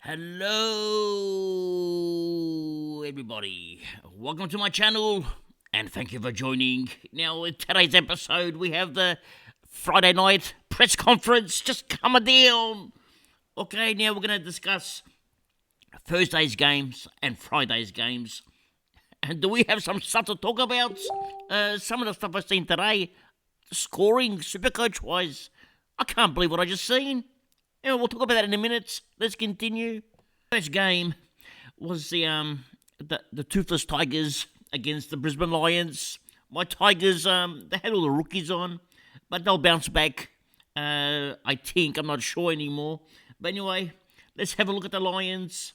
Hello, everybody. Welcome to my channel, and thank you for joining. Now, in today's episode, we have the Friday night press conference just coming down. Okay, now we're going to discuss Thursday's games and Friday's games. And do we have some stuff to talk about? Some of the stuff I've seen today, scoring, Supercoach-wise, I can't believe what I just seen. Yeah, we'll talk about that in a minute. Let's continue. First game was the Toothless Tigers against the Brisbane Lions. My Tigers, they had all the rookies on, but they'll bounce back. I think. I'm not sure anymore. But anyway, let's have a look at the Lions.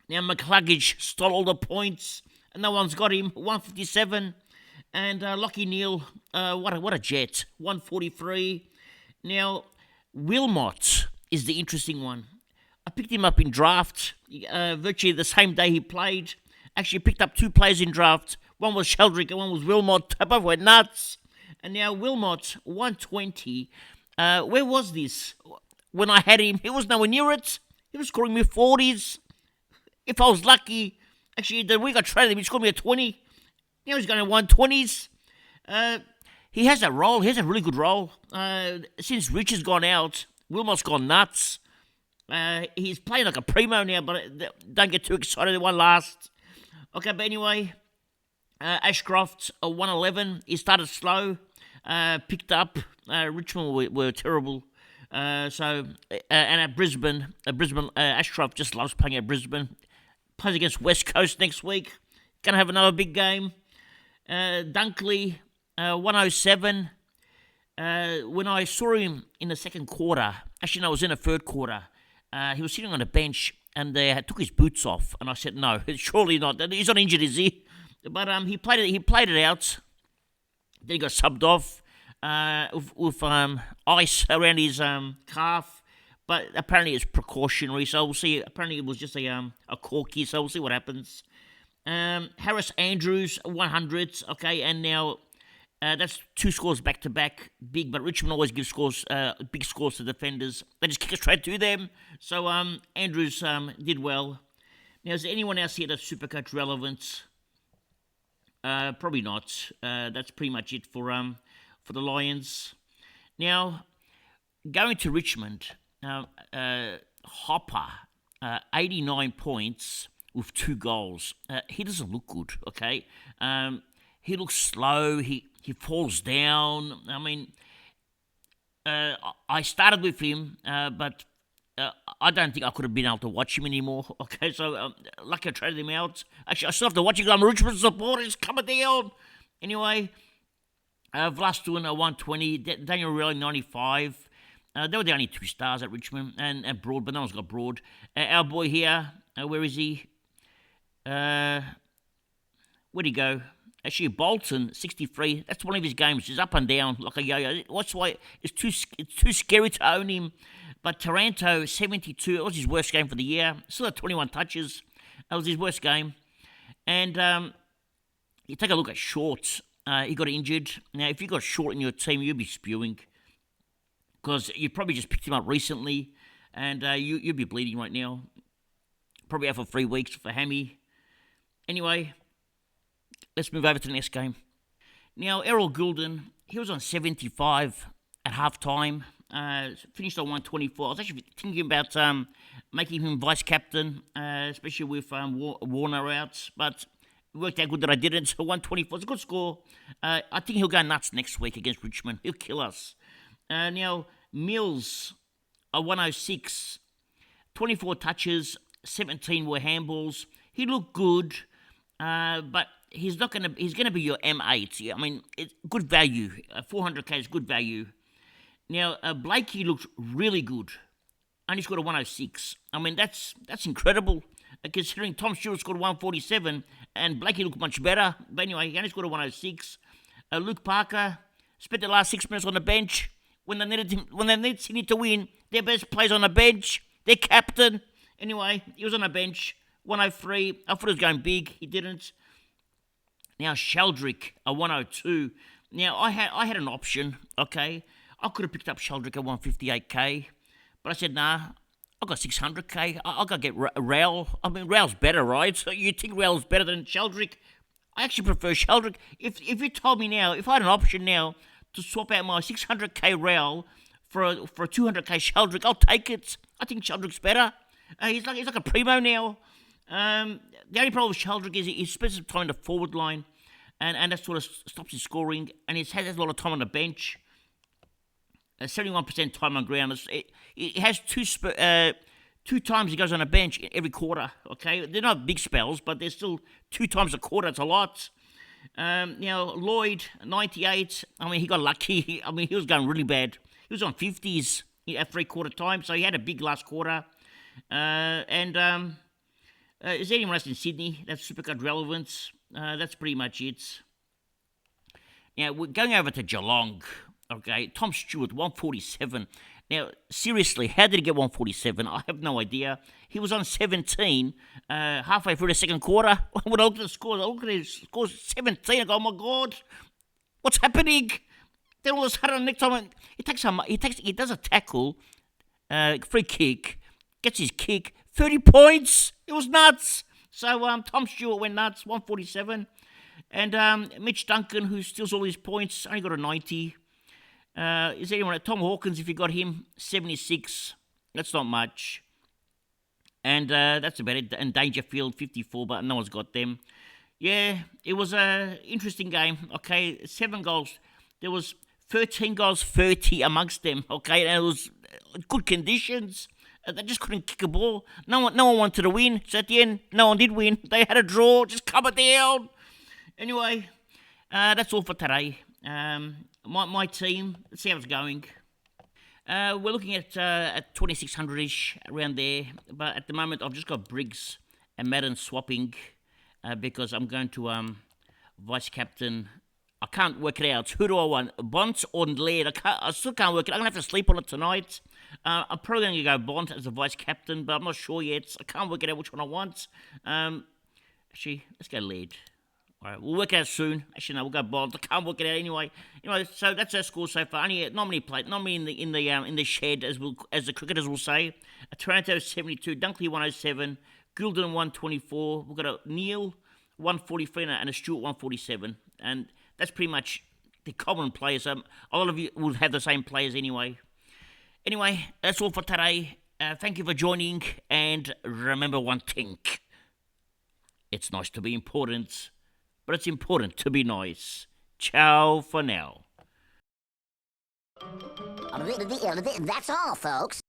Now, McCluggage stole all the points, and no one's got him. 157. And Lockie Neal, what a jet. 143. Now, Wilmot is the interesting one. I picked him up in draft, virtually the same day he played. Actually picked up two players in draft. One was Sheldrick and one was Wilmot. They both went nuts. And now Wilmot, 120. Where was this? When I had him, he was nowhere near it. He was scoring me 40s. If I was lucky, actually the week I traded him, he scored me a 20. Now he's going to 120s. He has a role. He has a really good role. Since Rich has gone out, Wilmot's gone nuts. He's playing like a primo now, but don't get too excited. They won last. Okay, but anyway, Ashcroft, 111. He started slow, picked up. Richmond were terrible. And at Brisbane, Ashcroft just loves playing at Brisbane. Plays against West Coast next week. Going to have another big game. Dunkley, 107. When I saw him in the second quarter, actually, no, it was in the third quarter, he was sitting on a bench and they took his boots off. And I said, no, surely not. He's not injured, is he? But he played it out. Then he got subbed off with ice around his calf. But apparently it's precautionary, so we'll see. Apparently it was just a corky, so we'll see what happens. Harris Andrews, 100s, okay, and now that's two scores back-to-back, big, but Richmond always gives scores, big scores to defenders. They just kick it straight to them. So Andrews did well. Now, is there anyone else here that's Supercoach relevant? Probably not. That's pretty much it for the Lions. Now, going to Richmond, Hopper, 89 points with 2 goals. He doesn't look good, okay? He looks slow. He falls down. I mean, I started with him, but I don't think I could have been able to watch him anymore. Okay, so lucky I traded him out. Actually, I still have to watch him because I'm a Richmond supporter. He's coming down. Anyway, Vlastuin, 120. Daniel Relly, 95. They were the only 2 stars at Richmond, and Broad, but no one's got Broad. Our boy here, where is he? Where'd he go? Actually, Bolton, 63. That's one of his games. He's up and down like a yo-yo. That's why it's too scary to own him. But Taranto, 72. It was his worst game for the year. Still had 21 touches. That was his worst game. And you take a look at Short. He got injured. Now, if you got Short in your team, you'd be spewing. Because you probably just picked him up recently. And you'd be bleeding right now. Probably out for 3 weeks for hammy. Anyway, let's move over to the next game. Now, Errol Goulden, he was on 75 at halftime. Finished on 124. I was actually thinking about making him vice captain, especially with Warner out. But it worked out good that I didn't. So 124 is a good score. I think he'll go nuts next week against Richmond. He'll kill us. Now, Mills, 106. 24 touches, 17 were handballs. He looked good. But he's going to be your M8. I mean, it's good value. 400k is good value. Now, Blakey looked really good. Only scored a 106. I mean, that's incredible. Considering Tom Stewart scored 147 and Blakey looked much better. But anyway, he only scored a 106. Luke Parker spent the last 6 minutes on the bench. When they needed Sydney to win, their best players on the bench. Their captain. Anyway, he was on the bench. 103. I thought he was going big. He didn't. Now, Sheldrick, a 102. Now, I had an option, okay? I could have picked up Sheldrick at 158k, but I said, nah, I got 600k. I got to get Rail. I mean, Rail's better, right? So you think Rail's better than Sheldrick? I actually prefer Sheldrick. If you told me now, if I had an option now to swap out my 600k Rail for a 200k Sheldrick, I'll take it. I think Sheldrick's better. He's like a primo now. The only problem with Sheldrick is he spends some time in the forward line, and that sort of stops his scoring. And he has a lot of time on the bench. 71% time on ground. It has two times he goes on a bench every quarter. Okay, they're not big spells, but they're still 2 times a quarter. It's a lot. Lloyd 98. I mean, he got lucky. I mean, he was going really bad. He was on 50s at 3/4 time, so he had a big last quarter. Is there anyone else in Sydney that's Supercoach relevant? That's pretty much it. Now, we're going over to Geelong. Okay, Tom Stewart, 147. Now, seriously, how did he get 147? I have no idea. He was on 17 halfway through the second quarter. When I looked at the scores, I looked at his scores 17. I go, oh my God, what's happening? Then all of a sudden, next time he does a tackle, free kick, gets his kick, 30 points. It was nuts. So Tom Stewart went nuts, 147. And Mitch Duncan, who steals all his points, only got a 90. Is anyone? Tom Hawkins, if you got him, 76. That's not much. And that's about it. And Dangerfield, 54, but no one's got them. Yeah, it was an interesting game. Okay, 7 goals. There was 13 goals, 30 amongst them. Okay, and it was good conditions. They just couldn't kick a ball. No one wanted to win. So at the end, no one did win. They had a draw. Just come it down. Anyway, that's all for today. My team, let's see how it's going. We're looking at 2600-ish, around there. But at the moment, I've just got Briggs and Madden swapping because I'm going to vice-captain. I can't work it out. Who do I want? Bont or Laird? I still can't work it. I'm going to have to sleep on it tonight. I'm probably going to go Bont as a vice-captain, but I'm not sure yet. I can't work it out which one I want. Actually, let's go Laird. All right, we'll work it out soon. Actually, no, we'll go Bond. I can't work it out anyway. So that's our score so far. Only not many in the shed, as the cricketers will say. Toronto 72, Dunkley 107, Gilden 124. We've got a Neil 143 and a Stewart 147, and that's pretty much the common players. A lot of you will have the same players anyway. Anyway, that's all for today. Thank you for joining, and remember one thing: it's nice to be important. But it's important to be nice. Ciao for now. That's all, folks.